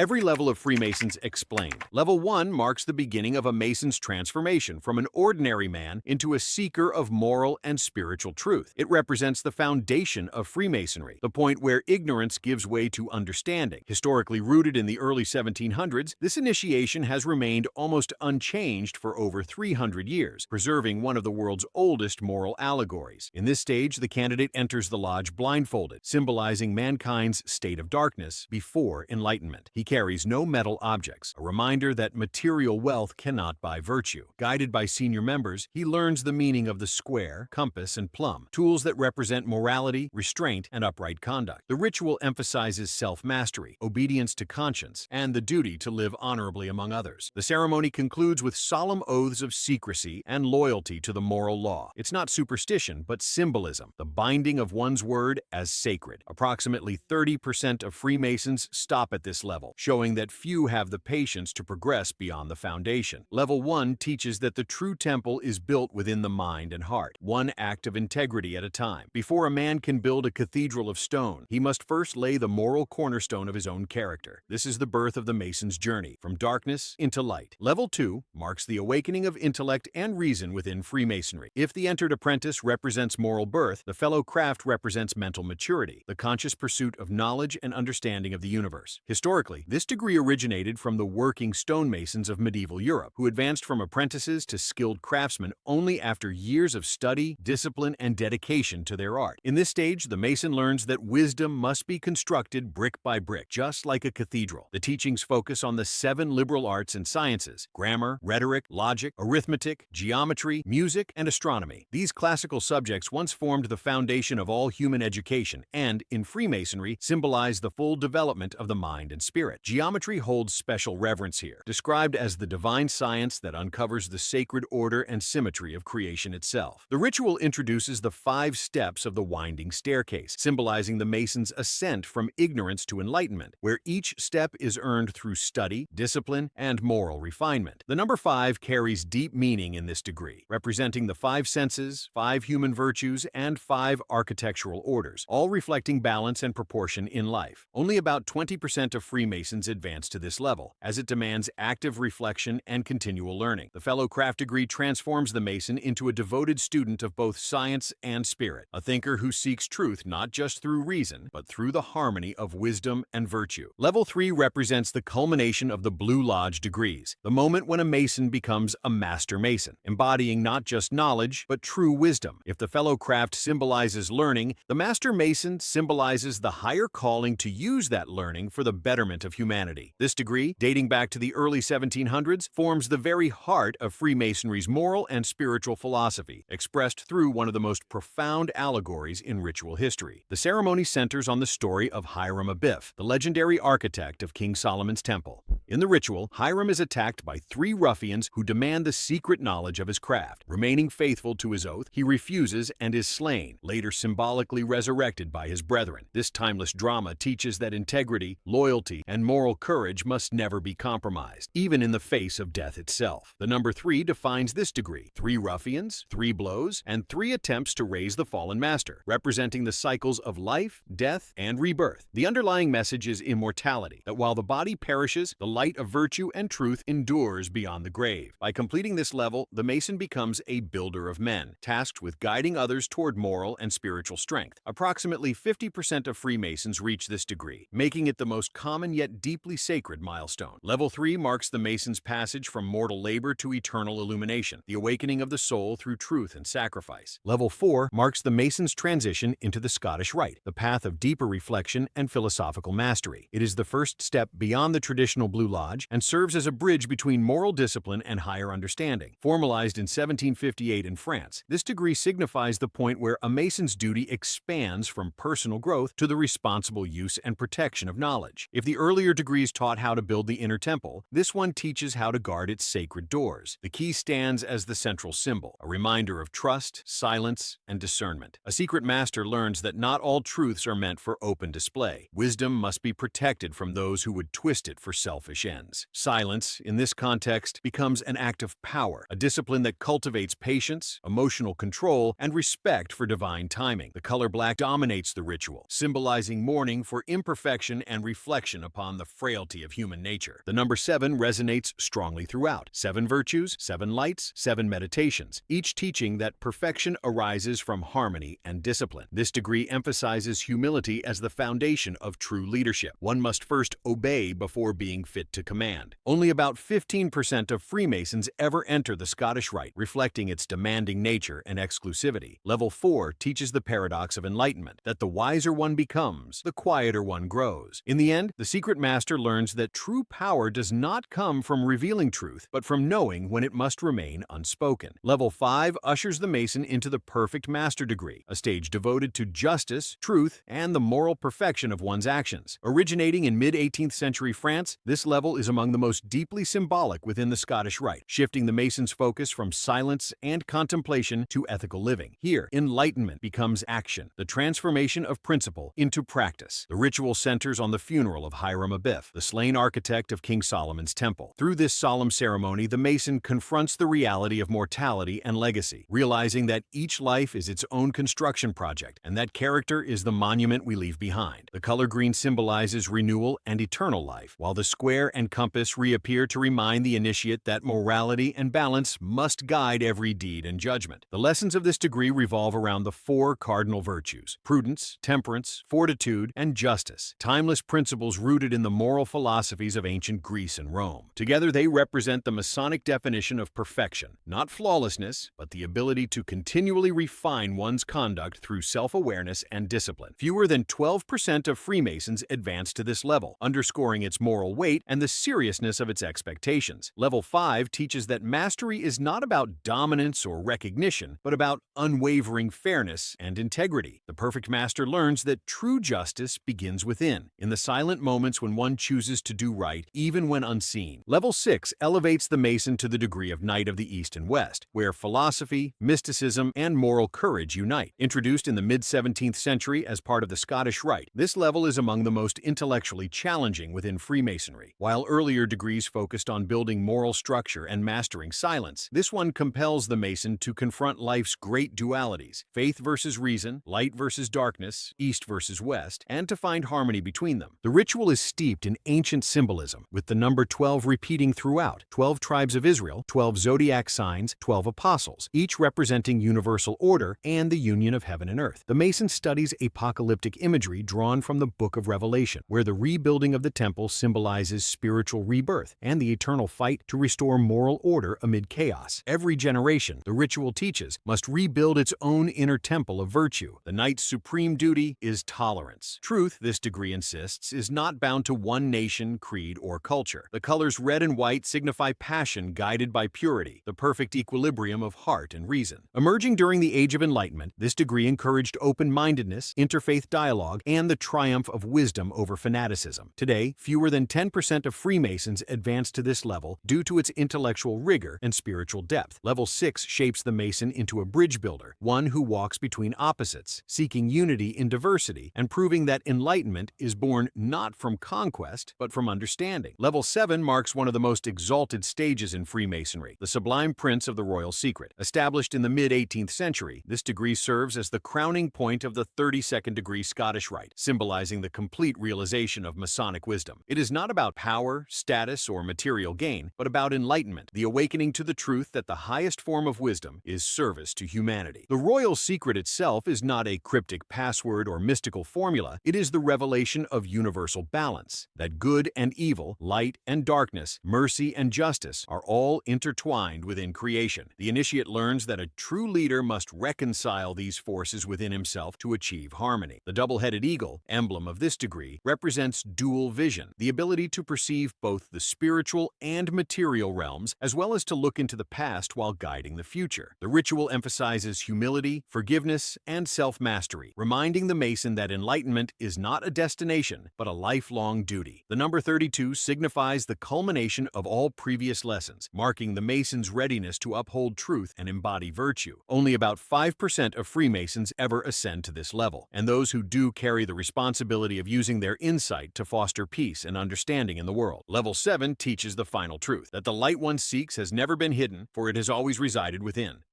Every level of Freemasons explained. Level 1 marks the beginning of a Mason's transformation from an ordinary man into a seeker of moral and spiritual truth. It represents the foundation of Freemasonry, the point where ignorance gives way to understanding. Historically rooted in the early 1700s, this initiation has remained almost unchanged for over 300 years, preserving one of the world's oldest moral allegories. In this stage, the candidate enters the lodge blindfolded, symbolizing mankind's state of darkness before enlightenment. He carries no metal objects, a reminder that material wealth cannot buy virtue. Guided by senior members, he learns the meaning of the square, compass, and plumb, tools that represent morality, restraint, and upright conduct. The ritual emphasizes self-mastery, obedience to conscience, and the duty to live honorably among others. The ceremony concludes with solemn oaths of secrecy and loyalty to the moral law. It's not superstition, but symbolism, the binding of one's word as sacred. Approximately 30% of Freemasons stop at this level, showing that few have the patience to progress beyond the foundation. Level 1 teaches that the true temple is built within the mind and heart, one act of integrity at a time. Before a man can build a cathedral of stone, he must first lay the moral cornerstone of his own character. This is the birth of the Mason's journey, from darkness into light. Level 2 marks the awakening of intellect and reason within Freemasonry. If the entered apprentice represents moral birth, the fellow craft represents mental maturity, the conscious pursuit of knowledge and understanding of the universe. Historically, this degree originated from the working stonemasons of medieval Europe, who advanced from apprentices to skilled craftsmen only after years of study, discipline, and dedication to their art. In this stage, the Mason learns that wisdom must be constructed brick by brick, just like a cathedral. The teachings focus on the 7 liberal arts and sciences: grammar, rhetoric, logic, arithmetic, geometry, music, and astronomy. These classical subjects once formed the foundation of all human education and, in Freemasonry, symbolize the full development of the mind and spirit. Geometry holds special reverence here, described as the divine science that uncovers the sacred order and symmetry of creation itself. The ritual introduces the 5 steps of the winding staircase, symbolizing the Mason's ascent from ignorance to enlightenment, where each step is earned through study, discipline, and moral refinement. The number 5 carries deep meaning in this degree, representing the 5 senses, 5 human virtues, and 5 architectural orders, all reflecting balance and proportion in life. Only about 20% of Freemasons advance to this level, as it demands active reflection and continual learning. The fellow craft degree transforms the Mason into a devoted student of both science and spirit, a thinker who seeks truth not just through reason, but through the harmony of wisdom and virtue. Level 3 represents the culmination of the Blue Lodge degrees, the moment when a Mason becomes a Master Mason, embodying not just knowledge, but true wisdom. If the fellow craft symbolizes learning, the Master Mason symbolizes the higher calling to use that learning for the betterment of humanity. This degree, dating back to the early 1700s, forms the very heart of Freemasonry's moral and spiritual philosophy, expressed through one of the most profound allegories in ritual history. The ceremony centers on the story of Hiram Abiff, the legendary architect of King Solomon's temple. In the ritual, Hiram is attacked by 3 ruffians who demand the secret knowledge of his craft. Remaining faithful to his oath, he refuses and is slain, later symbolically resurrected by his brethren. This timeless drama teaches that integrity, loyalty, and moral courage must never be compromised, even in the face of death itself. The number 3 defines this degree: 3 ruffians, 3 blows, and 3 attempts to raise the fallen master, representing the cycles of life, death, and rebirth. The underlying message is immortality, that while the body perishes, the light of virtue and truth endures beyond the grave. By completing this level, the Mason becomes a builder of men, tasked with guiding others toward moral and spiritual strength. Approximately 50% of Freemasons reach this degree, making it the most common yet deeply sacred milestone. Level 3 marks the Mason's passage from mortal labor to eternal illumination, the awakening of the soul through truth and sacrifice. Level 4 marks the Mason's transition into the Scottish Rite, the path of deeper reflection and philosophical mastery. It is the first step beyond the traditional Blue Lodge and serves as a bridge between moral discipline and higher understanding. Formalized in 1758 in France, this degree signifies the point where a Mason's duty expands from personal growth to the responsible use and protection of knowledge. If the earlier degrees taught how to build the inner temple, this one teaches how to guard its sacred doors. The key stands as the central symbol, a reminder of trust, silence, and discernment. A secret master learns that not all truths are meant for open display. Wisdom must be protected from those who would twist it for selfish selfish ends. Silence, in this context, becomes an act of power, a discipline that cultivates patience, emotional control, and respect for divine timing. The color black dominates the ritual, symbolizing mourning for imperfection and reflection upon the frailty of human nature. The number 7 resonates strongly throughout. 7 virtues, 7 lights, 7 meditations, each teaching that perfection arises from harmony and discipline. This degree emphasizes humility as the foundation of true leadership. One must first obey before being fit to command. Only about 15% of Freemasons ever enter the Scottish Rite, reflecting its demanding nature and exclusivity. Level 4 teaches the paradox of enlightenment, that the wiser one becomes, the quieter one grows. In the end, the secret master learns that true power does not come from revealing truth, but from knowing when it must remain unspoken. Level 5 ushers the Mason into the perfect master degree, a stage devoted to justice, truth, and the moral perfection of one's actions. Originating in mid-18th century France, this level is among the most deeply symbolic within the Scottish Rite, shifting the Mason's focus from silence and contemplation to ethical living. Here, enlightenment becomes action, the transformation of principle into practice. The ritual centers on the funeral of Hiram Abiff, the slain architect of King Solomon's temple. Through this solemn ceremony, the Mason confronts the reality of mortality and legacy, realizing that each life is its own construction project, and that character is the monument we leave behind. The color green symbolizes renewal and eternal life, while the square and compass reappear to remind the initiate that morality and balance must guide every deed and judgment. The lessons of this degree revolve around the 4 cardinal virtues: prudence, temperance, fortitude, and justice, timeless principles rooted in the moral philosophies of ancient Greece and Rome. Together, they represent the Masonic definition of perfection, not flawlessness, but the ability to continually refine one's conduct through self-awareness and discipline. Fewer than 12% of Freemasons advance to this level, underscoring its moral weight and the seriousness of its expectations. Level 5 teaches that mastery is not about dominance or recognition, but about unwavering fairness and integrity. The perfect master learns that true justice begins within, in the silent moments when one chooses to do right, even when unseen. Level 6 elevates the Mason to the degree of Knight of the East and West, where philosophy, mysticism, and moral courage unite. Introduced in the mid-17th century as part of the Scottish Rite, this level is among the most intellectually challenging within Freemasonry. While earlier degrees focused on building moral structure and mastering silence, this one compels the Mason to confront life's great dualities: faith versus reason, light versus darkness, east versus west, and to find harmony between them. The ritual is steeped in ancient symbolism, with the number 12 repeating throughout: 12 tribes of Israel, 12 zodiac signs, 12 apostles, each representing universal order and the union of heaven and earth. The Mason studies apocalyptic imagery drawn from the Book of Revelation, where the rebuilding of the temple symbolizes spiritual rebirth and the eternal fight to restore moral order amid chaos. Every generation, the ritual teaches, must rebuild its own inner temple of virtue. The Knight's supreme duty is tolerance. Truth, this degree insists, is not bound to one nation, creed, or culture. The colors red and white signify passion guided by purity, the perfect equilibrium of heart and reason. Emerging during the Age of Enlightenment, this degree encouraged open-mindedness, interfaith dialogue, and the triumph of wisdom over fanaticism. Today, fewer than 10% of Freemasons advance to this level due to its intellectual rigor and spiritual depth. Level 6 shapes the Mason into a bridge builder, one who walks between opposites, seeking unity in diversity and proving that enlightenment is born not from conquest, but from understanding. Level 7 marks one of the most exalted stages in Freemasonry, the Sublime Prince of the Royal Secret. Established in the mid-18th century, this degree serves as the crowning point of the 32nd degree Scottish Rite, symbolizing the complete realization of Masonic wisdom. It is not about power, status, or material gain, but about enlightenment, the awakening to the truth that the highest form of wisdom is service to humanity. The Royal Secret itself is not a cryptic password or mystical formula. It is the revelation of universal balance, that good and evil, light and darkness, mercy and justice are all intertwined within creation. The initiate learns that a true leader must reconcile these forces within himself to achieve harmony. The double-headed eagle, emblem of this degree, represents dual vision, the ability to perceive both the spiritual and material realms, as well as to look into the past while guiding the future. The ritual emphasizes humility, forgiveness, and self-mastery, reminding the Mason that enlightenment is not a destination, but a lifelong duty. The number 32 signifies the culmination of all previous lessons, marking the Mason's readiness to uphold truth and embody virtue. Only about 5% of Freemasons ever ascend to this level, and those who do carry the responsibility of using their insight to foster peace and understanding in the world. Level 7 teaches the final truth, that the light one seeks has never been hidden, for it has always resided within.